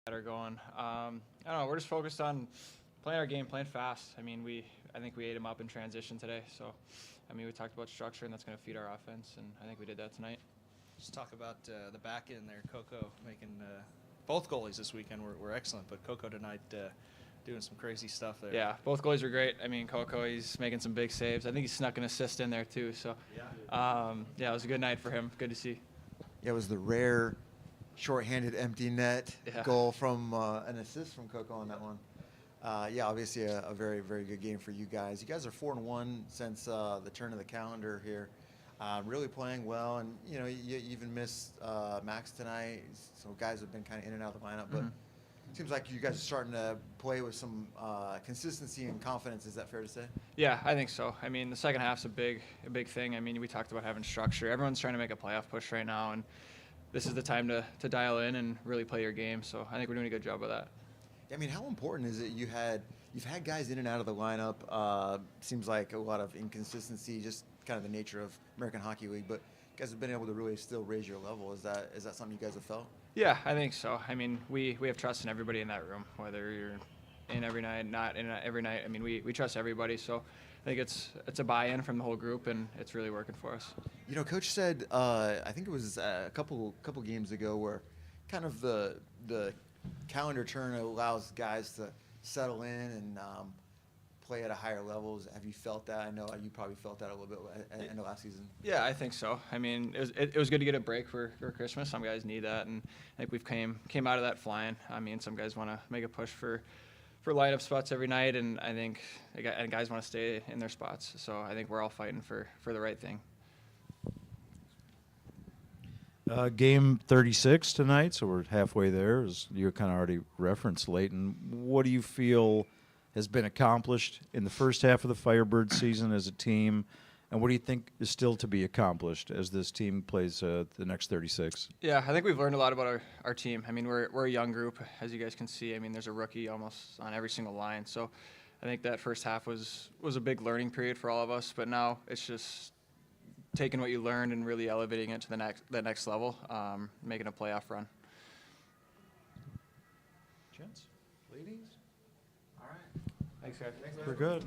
that are going. I don't know. We're just focused on playing our game, playing fast. I think we ate them up in transition today. So, we talked about structure, and that's going to feed our offense, and I think we did that tonight. Just talk about the back end there. Coco making both goalies this weekend were excellent, but Coco tonight doing some crazy stuff there. Yeah, both goalies are great. Coco, he's making some big saves. I think he snuck an assist in there too. So, it was a good night for him. Good to see. Yeah, it was the rare shorthanded empty net goal from an assist from Coco on that one. Obviously a very, very good game for you guys. You guys are 4-1 since the turn of the calendar here. Really playing well, and you even missed Max tonight. So guys have been kind of in and out of the lineup, but it seems like you guys are starting to play with some consistency and confidence. Is that fair to say? Yeah, I think so. The second half's a big thing. We talked about having structure. Everyone's trying to make a playoff push right now, and this is the time to dial in and really play your game. So I think we're doing a good job of that. How important is it you've had guys in and out of the lineup? Seems like a lot of inconsistency, just kind of the nature of American Hockey League, but you guys have been able to really still raise your level. Is that something you guys have felt? Yeah, I think so. We have trust in everybody in that room, whether you're in every night, not in every night. We trust everybody, so I think it's a buy-in from the whole group, and it's really working for us. Coach said, I think it was a couple games ago, where kind of the calendar turn allows guys to settle in and play at a higher level. Have you felt that? I know you probably felt that a little bit at the end of last season. Yeah, I think so. It was good to get a break for Christmas. Some guys need that, and I think we've came out of that flying. Some guys want to make a push for lineup spots every night, and I think guys want to stay in their spots. So I think we're all fighting for the right thing. Game 36 tonight, so we're halfway there, as you kind of already referenced, Leighton. What do you feel has been accomplished in the first half of the Firebird season as a team, and what do you think is still to be accomplished as this team plays the next 36? Yeah, I think we've learned a lot about our team. We're a young group, as you guys can see. There's a rookie almost on every single line. So I think that first half was a big learning period for all of us, but now it's just taking what you learned and really elevating it to the next level, making a playoff run. Gents, ladies? All right. Thanks, guys. We're good.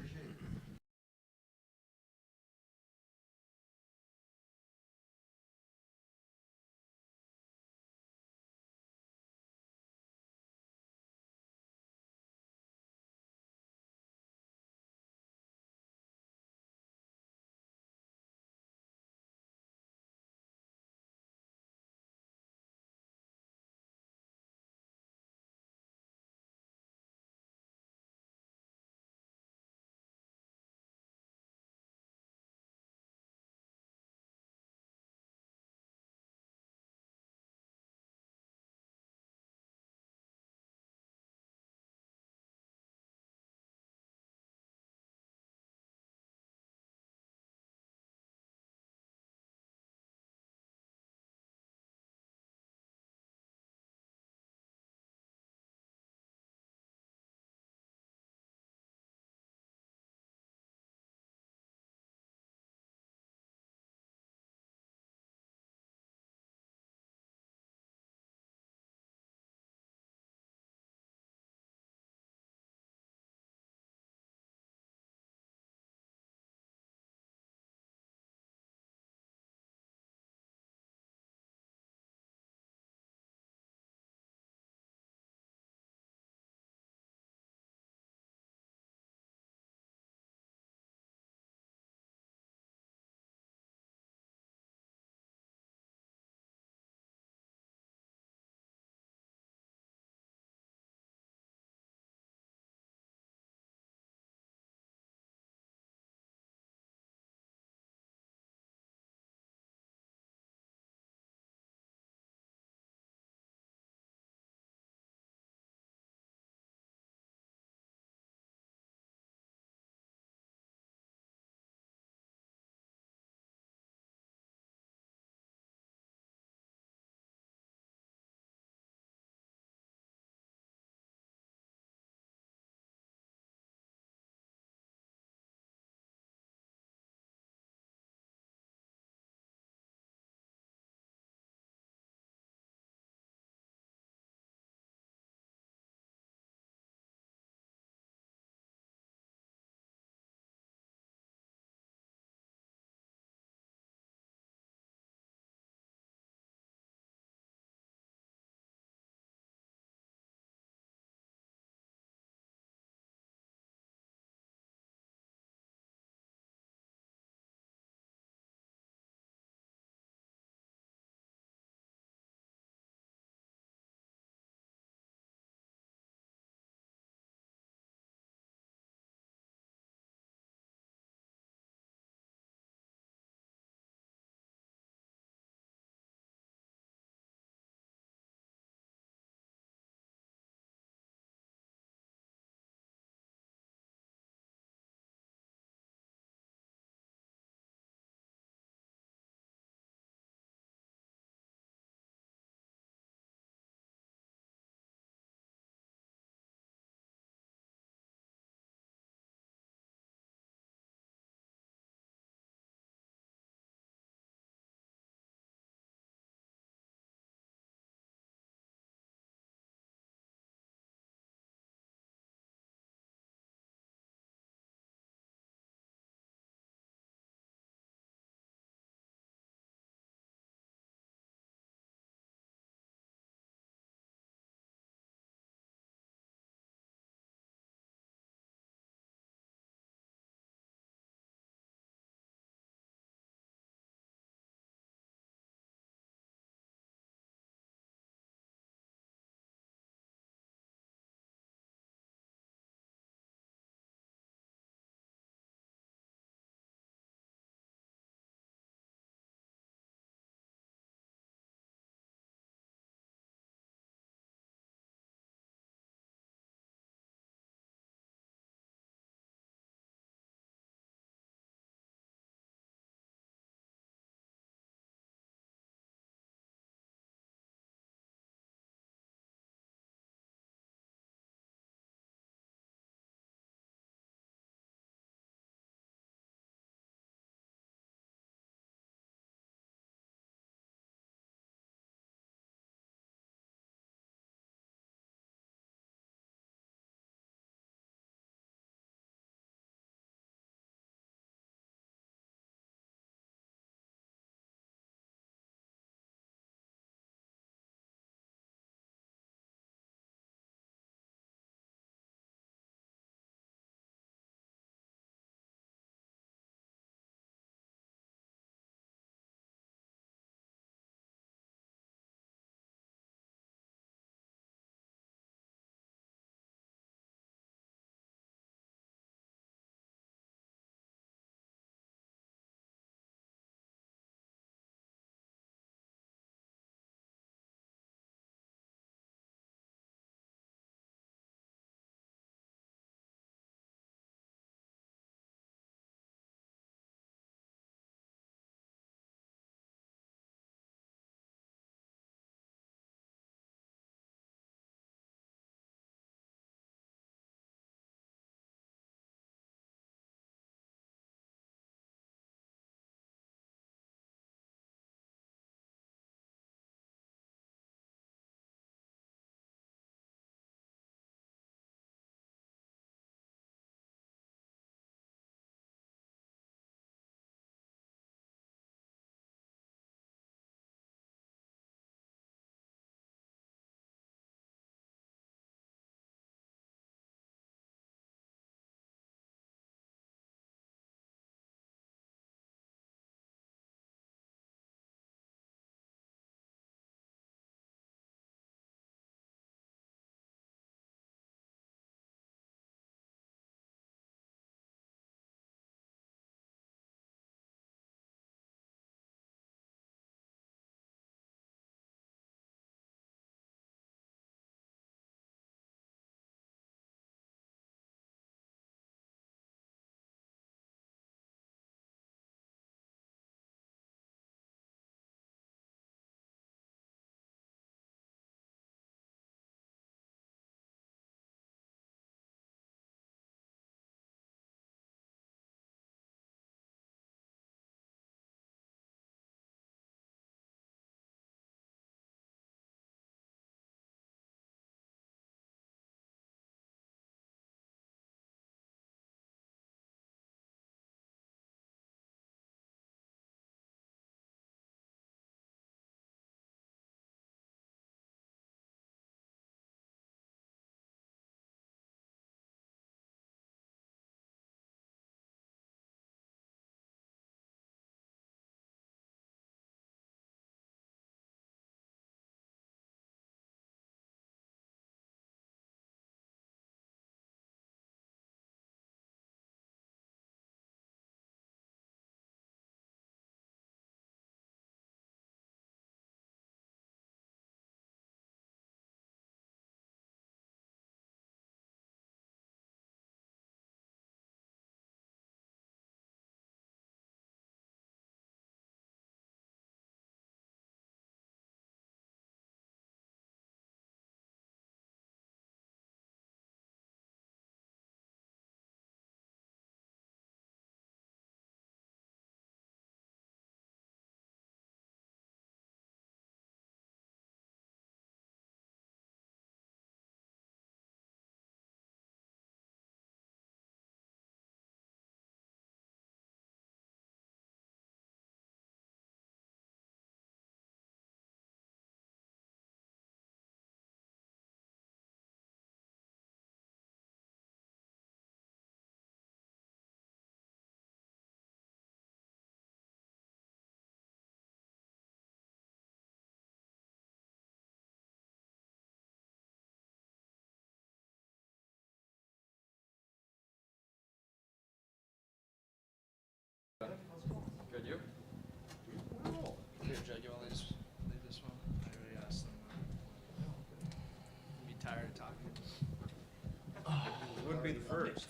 be the first.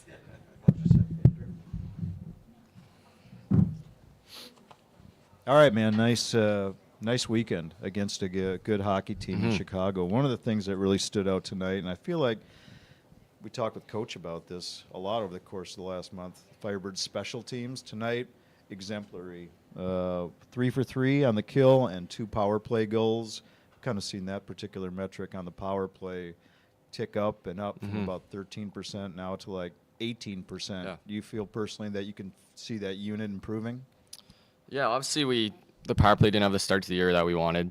All right, man. Nice weekend against a good hockey team in Chicago. One of the things that really stood out tonight, and I feel like we talked with Coach about this a lot over the course of the last month. Firebird special teams tonight, exemplary. 3 for 3 on the kill and 2 power play goals. Kind of seen that particular metric on the power play tick up and up from about 13% now to like 18%. Yeah. Do you feel personally that you can see that unit improving? Yeah, obviously the power play didn't have the start to the year that we wanted.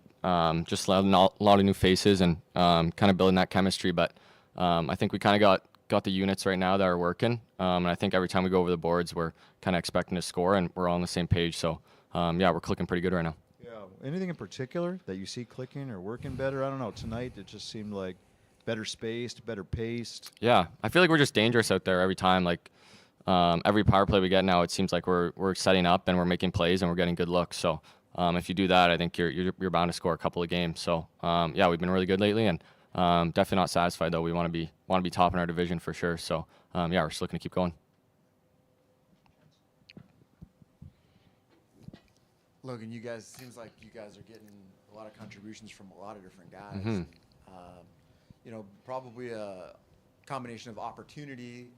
Just a lot of new faces and kind of building that chemistry. But I think we kind of got the units right now that are working. And I think every time we go over the boards, we're kind of expecting to score, and we're all on the same page. So yeah, we're clicking pretty good right now. Yeah. Anything in particular that you see clicking or working better? I don't know. Tonight it just seemed like better spaced, better paced. Yeah, I feel like we're just dangerous out there every time. Like every power play we get now, it seems like we're setting up and we're making plays and we're getting good looks. So if you do that, I think you're bound to score a couple of games. So yeah, we've been really good lately, and definitely not satisfied though. We want to be top in our division for sure. So yeah, we're just looking to keep going. Logan, you guys, seems like you guys are getting a lot of contributions from a lot of different guys. Mhm. You know, probably a combination of opportunity,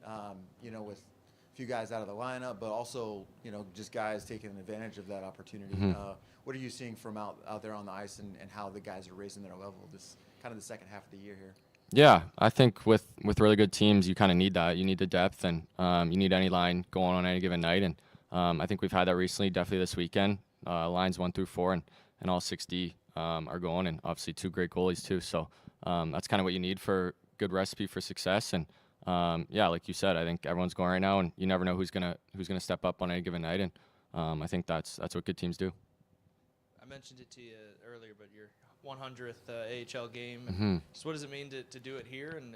you know, with a few guys out of the lineup, but also, you know, just guys taking advantage of that opportunity. What are you seeing from out there on the ice, and how the guys are raising their level this kind of the second half of the year here? Yeah, I think with really good teams, you kind of need that. You need the depth, and you need any line going on any given night. And I think we've had that recently, definitely this weekend. Lines 1 through 4 and all 60 are going, and obviously 2 great goalies too. So that's kind of what you need for good recipe for success. And yeah, like you said, I think everyone's going right now, and you never know who's gonna step up on any given night. And I think that's what good teams do. I mentioned it to you earlier, but your 100th AHL game. Mhm. So what does it mean to do it here, and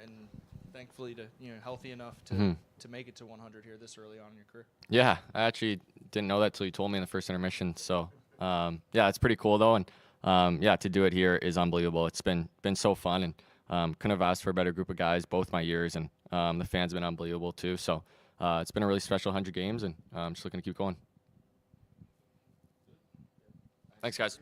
thankfully to healthy enough to make it to 100 here this early on in your career? Yeah, I actually didn't know that till you told me in the first intermission. So yeah, it's pretty cool though, and yeah, to do it here is unbelievable. It's been so fun, and couldn't have asked for a better group of guys both my years, and the fans have been unbelievable too. So it's been a really special 100 games, and I'm just looking to keep going. Thanks, guys.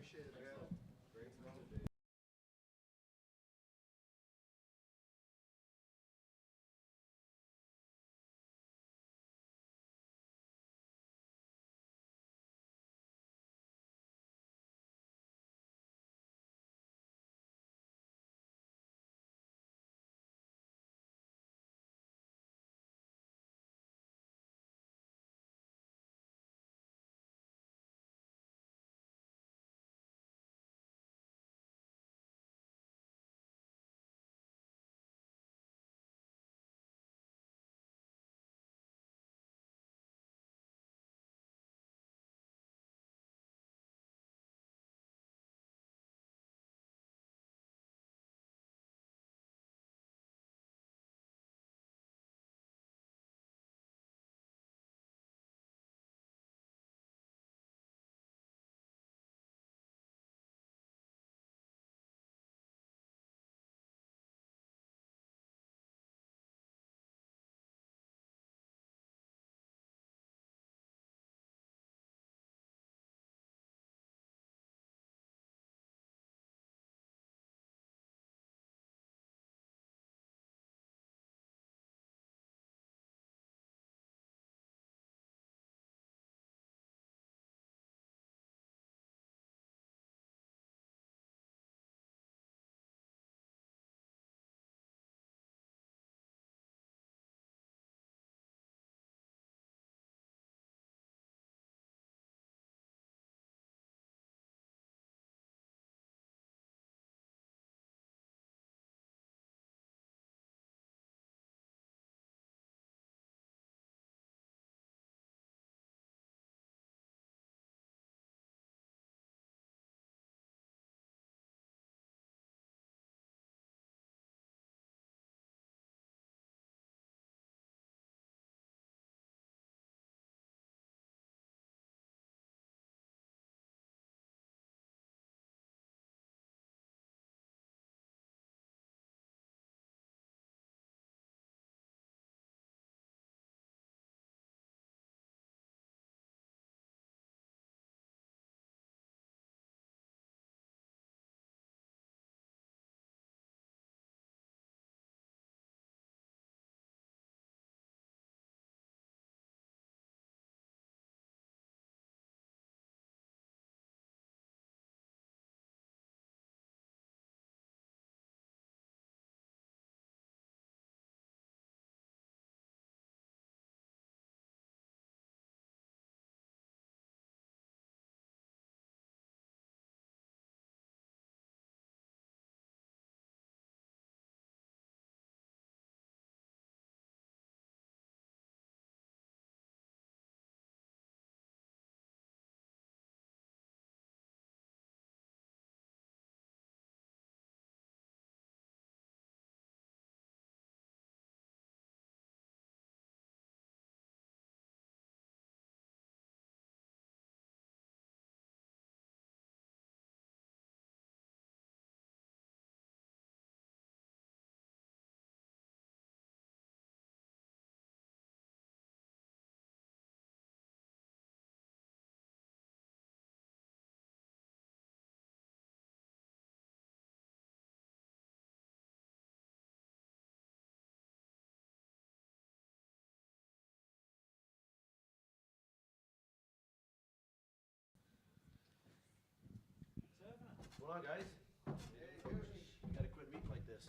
Hold on, guys. We gotta quit meeting like this.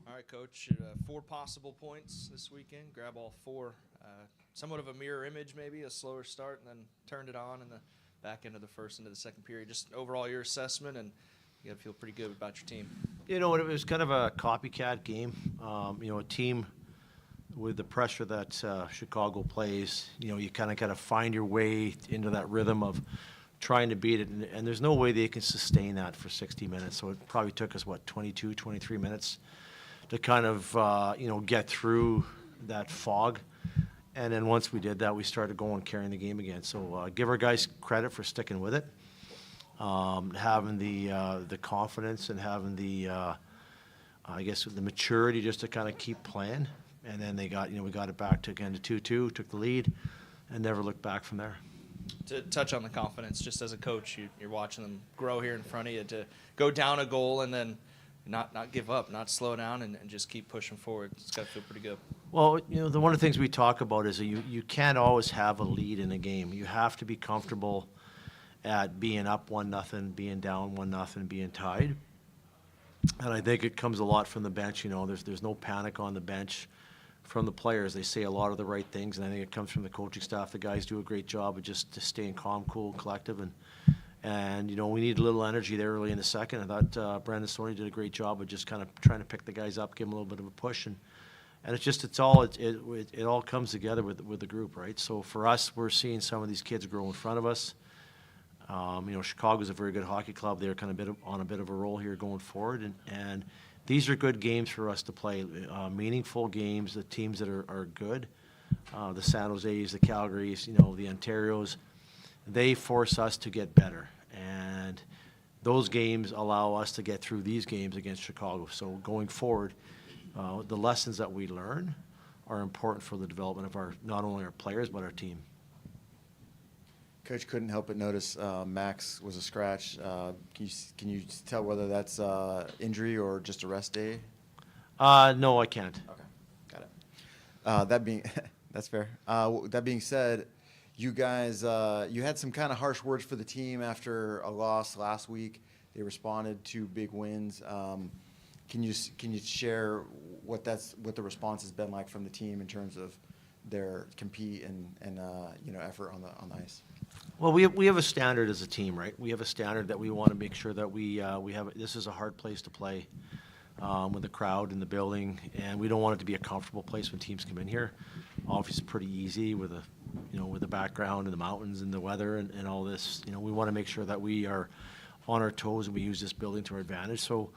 All right, Coach. 4 possible points this weekend. Grab all 4. Somewhat of a mirror image, maybe a slower start, and then turned it on in the back end of the first into the second period. Just overall your assessment, and you got to feel pretty good about your team. You know, it was kind of a copycat game. You know, a team with the pressure that Chicago plays, you know, you kind of got to find your way into that rhythm of trying to beat it. And there's no way they can sustain that for 60 minutes. So it probably took us, 22, 23 minutes to kind of, you know, get through that fog. And then once we did that, we started going, carrying the game again. So give our guys credit for sticking with it, having the confidence and having the, I guess, the maturity just to kind of keep playing. And then they got, you know, we got it back to, again, to 2-2, took the lead, and never looked back from there. To touch on the confidence, just as a coach, you're watching them grow here in front of you to go down a goal and then not give up, not slow down, and just keep pushing forward. It's got to feel pretty good. Well, you know, one of the things we talk about is that you can't always have a lead in a game. You have to be comfortable at being up 1-0, being down 1-0, being tied. And I think it comes a lot from the bench. You know, there's no panic on the bench from the players. They say a lot of the right things, and I think it comes from the coaching staff. The guys do a great job of just staying calm, cool, collective, and you know, we need a little energy there early in the second. I thought Brandon Stoney did a great job of just kind of trying to pick the guys up, give them a little bit of a push, and it all comes together with the group, right? So for us, we're seeing some of these kids grow in front of us. You know, Chicago's a very good hockey club. They're kind of on a bit of a roll here going forward, and these are good games for us to play, meaningful games, the teams that are good, the San Jose's, the Calgarys, you know, the Ontarios, they force us to get better. And those games allow us to get through these games against Chicago. So going forward, the lessons that we learn are important for the development of not only our players, but our team. Coach couldn't help but notice Max was a scratch. Can you tell whether that's injury or just a rest day? No, I can't. Okay, got it. That's fair. That being said, you guys you had some kind of harsh words for the team after a loss last week. They responded to big wins. Can you share what the response has been like from the team in terms of their compete and you know, effort on the ice? Well, we have a standard as a team, right? We have a standard that we want to make sure that we have. This is a hard place to play with the crowd in the building, and we don't want it to be a comfortable place when teams come in here. Obviously, it's pretty easy with the background and the mountains and the weather and all this. You know, we want to make sure that we are on our toes and we use this building to our advantage. So,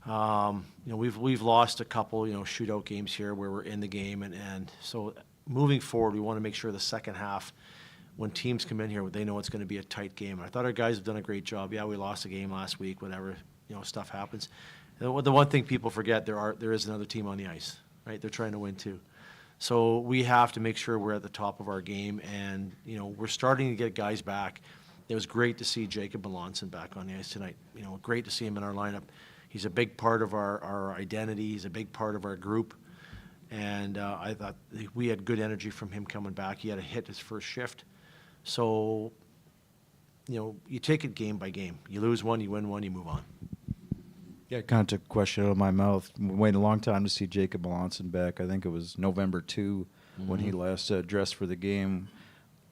you know, we've lost a couple, you know, shootout games here where we're in the game, and so moving forward, we want to make sure the second half, when teams come in here, they know it's going to be a tight game. And I thought our guys have done a great job. Yeah, we lost a game last week, whatever, you know, stuff happens. And the one thing people forget, there is another team on the ice, right? They're trying to win too. So we have to make sure we're at the top of our game, and, you know, we're starting to get guys back. It was great to see Jacob Melanson back on the ice tonight. You know, great to see him in our lineup. He's a big part of our identity. He's a big part of our group. And I thought we had good energy from him coming back. He had a hit his first shift. So, you know, you take it game by game. You lose one, you win one, you move on. Yeah, it kind of took a question out of my mouth. We waited a long time to see Jacob Melanson back. I think it was November 2 when he last dressed for the game.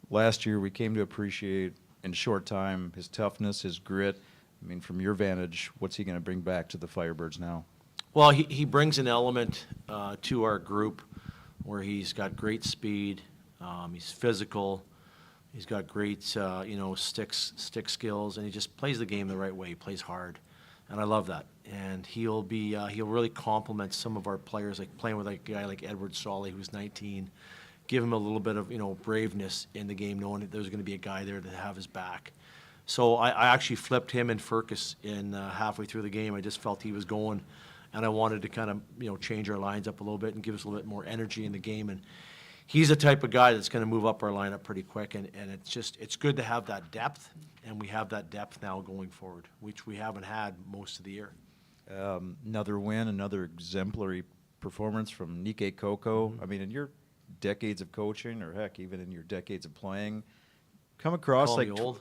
Last year, we came to appreciate in a short time his toughness, his grit. I mean, from your vantage, what's he going to bring back to the Firebirds now? Well, he brings an element to our group where he's got great speed, he's physical, he's got great you know, stick skills, and he just plays the game the right way. He plays hard, and I love that. And he'll really complement some of our players, like playing with a guy like Edward Solly, who's 19. Give him a little bit of, you know, braveness in the game, knowing that there's going to be a guy there to have his back. So I actually flipped him and Furcus in halfway through the game. I just felt he was going, and I wanted to kind of, you know, change our lines up a little bit and give us a little bit more energy in the game. And he's the type of guy that's going to move up our lineup pretty quick, and it's good to have that depth, and we have that depth now going forward, which we haven't had most of the year. Another win, another exemplary performance from Nike Coco. I mean, and you're decades of coaching, or heck, even in your decades of playing, come across Call like me old.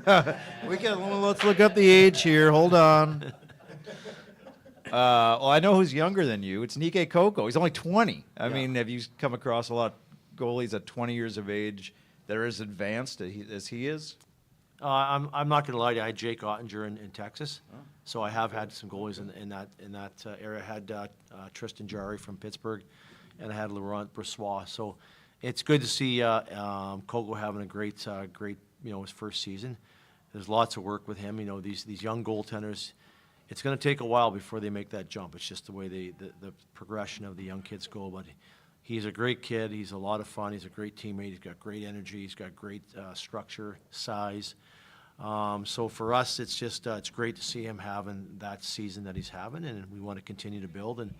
Let's look up the age here. Hold on. Well, I know who's younger than you. It's Nike Coco. He's only 20. I Yeah. mean, have you come across a lot of goalies at 20 years of age that are as advanced as he is? I'm not going to lie to you. I had Jake Ottinger in Texas, so I have had some goalies in that area. I had Tristan Jarry from Pittsburgh, and I had Laurent Brossois. So it's good to see Kogo having a great his first season. There's lots of work with him. These young goaltenders. It's going to take a while before they make that jump. It's just the way the progression of the young kids go. But he's a great kid. He's a lot of fun. He's a great teammate. He's got great energy. He's got great structure, size. So for us, it's just it's great to see him having that season that he's having, and we want to continue to build. And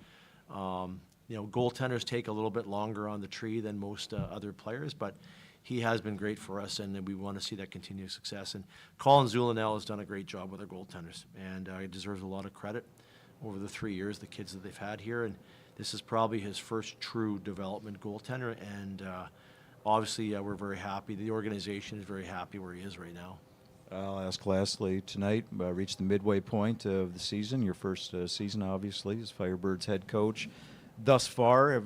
goaltenders take a little bit longer on the tree than most other players, but he has been great for us, and we want to see that continued success. And Colin Zulinel has done a great job with our goaltenders, and he deserves a lot of credit over the 3 years, the kids that they've had here. And this is probably his first true development goaltender, and obviously we're very happy. The organization is very happy where he is right now. I'll ask lastly, tonight, reached the midway point of the season, your first season, obviously, as Firebirds head coach. Thus far,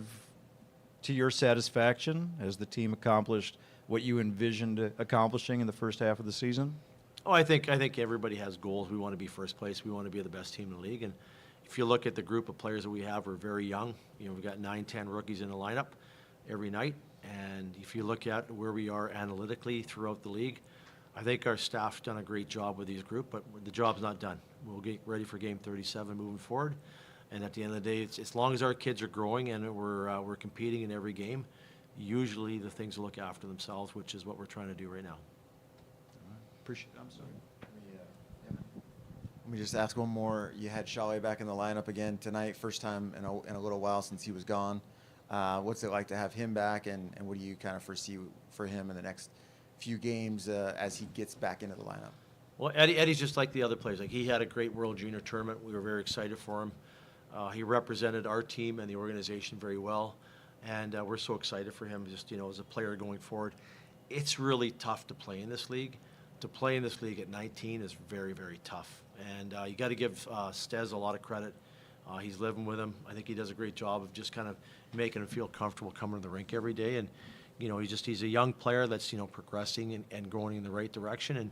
to your satisfaction, has the team accomplished what you envisioned accomplishing in the first half of the season? Oh, I think everybody has goals. We want to be first place. We want to be the best team in the league. And if you look at the group of players that we have, we're very young. We've got 9, 10 rookies in the lineup every night. And if you look at where we are analytically throughout the league, I think our staff's done a great job with these group, but the job's not done. We'll get ready for game 37 moving forward. And at the end of the day, it's as long as our kids are growing and we're competing in every game, usually the things will look after themselves, which is what we're trying to do right now. Appreciate it. I'm sorry. Let me just ask one more. You had Chalet back in the lineup again tonight, first time in a little while since he was gone. What's it like to have him back, and what do you kind of foresee for him in the next few games as he gets back into the lineup? Well, Eddie's just like the other players. Like, he had a great World Junior tournament. We were very excited for him. He represented our team and the organization very well, and we're so excited for him just, as a player going forward. It's really tough to play in this league. To play in this league at 19 is very, very tough. And you got to give Stez a lot of credit. He's living with him. I think he does a great job of just kind of making him feel comfortable coming to the rink every day. And, he's a young player that's, progressing and going in the right direction. And,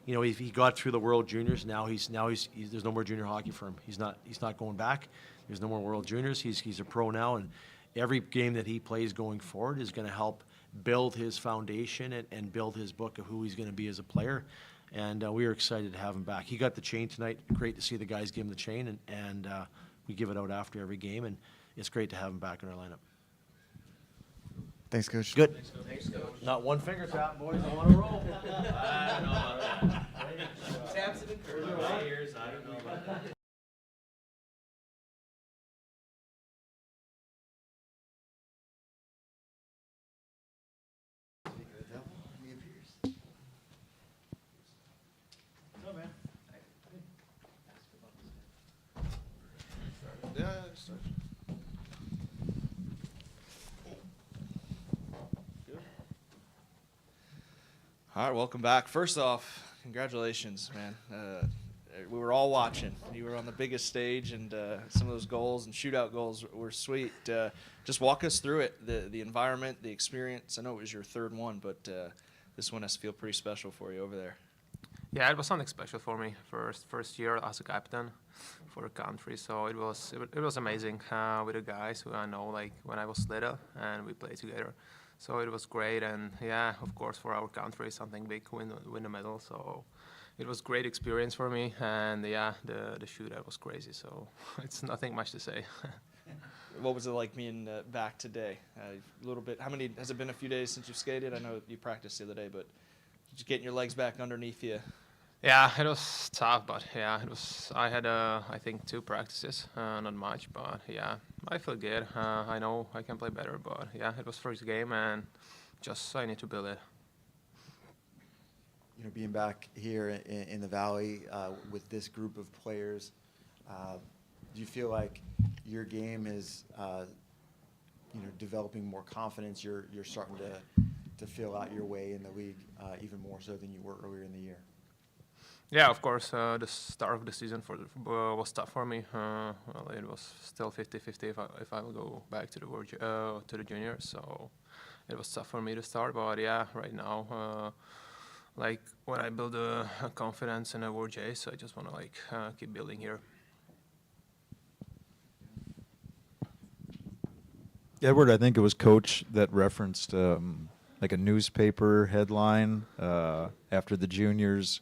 he got through the World Juniors. Now he's there's no more junior hockey for him. He's not going back. There's no more World Juniors. He's a pro now, and every game that he plays going forward is going to help build his foundation and build his book of who he's going to be as a player. And we are excited to have him back. He got the chain tonight. Great to see the guys give him the chain, and we give it out after every game, and it's great to have him back in our lineup. Thanks, Coach. Good. Thanks, Coach. Not one finger tap, boys. I want to roll. I don't know about that. Taps it in for my ears. I don't know about that. All right, welcome back. First off, congratulations, man. We were all watching. You were on the biggest stage, and some of those goals and shootout goals were sweet. Just walk us through it, the environment, the experience. I know it was your third one, but this one has to feel pretty special for you over there. Yeah, it was something special for me. First year as a captain for the country, so it was amazing with the guys who I know like when I was little, and we played together. So it was great, and yeah, of course for our country, something big, win the medal. So it was great experience for me, and yeah, the shootout was crazy. So it's nothing much to say. What was it like being back today? A little bit. How many has it been? A few days since you've skated? I know you practiced the other day, but just getting your legs back underneath you. Yeah, it was tough, but yeah, it was. I had I think 2 practices, not much, but yeah, I feel good. I know I can play better, but yeah, it was first game, and just I need to build it. Being back here in the Valley with this group of players, do you feel like your game is developing more confidence. You're starting to feel out your way in the league even more so than you were earlier in the year. Yeah, of course. The start of the season was tough for me. Well, it was still 50-50 if I will go back to the juniors. So it was tough for me to start. But yeah, right now, like when I build a confidence in a World Jays, I just want to keep building here. Edward, I think it was Coach that referenced like a newspaper headline after the juniors.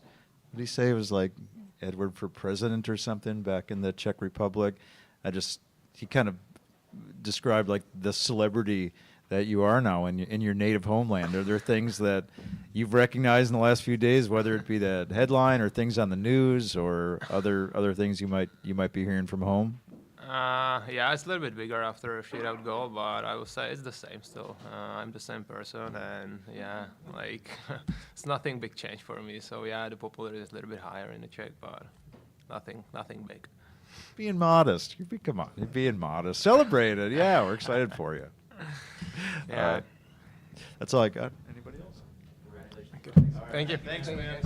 What did he say? It was like Edward for president or something back in the Czech Republic. He kind of described like the celebrity that you are now in your native homeland. Are there things that you've recognized in the last few days, whether it be that headline or things on the news or other things you might be hearing from home? Yeah, it's a little bit bigger after a shootout goal, but I would say it's the same still. I'm the same person, and yeah, like it's nothing big change for me. So yeah, the popularity is a little bit higher in the Czech, but nothing big. Being modest. Come on, you're being modest. Celebrate it. Yeah, we're excited for you. Yeah. That's all I got. Anybody else? Thank you. Thanks, man.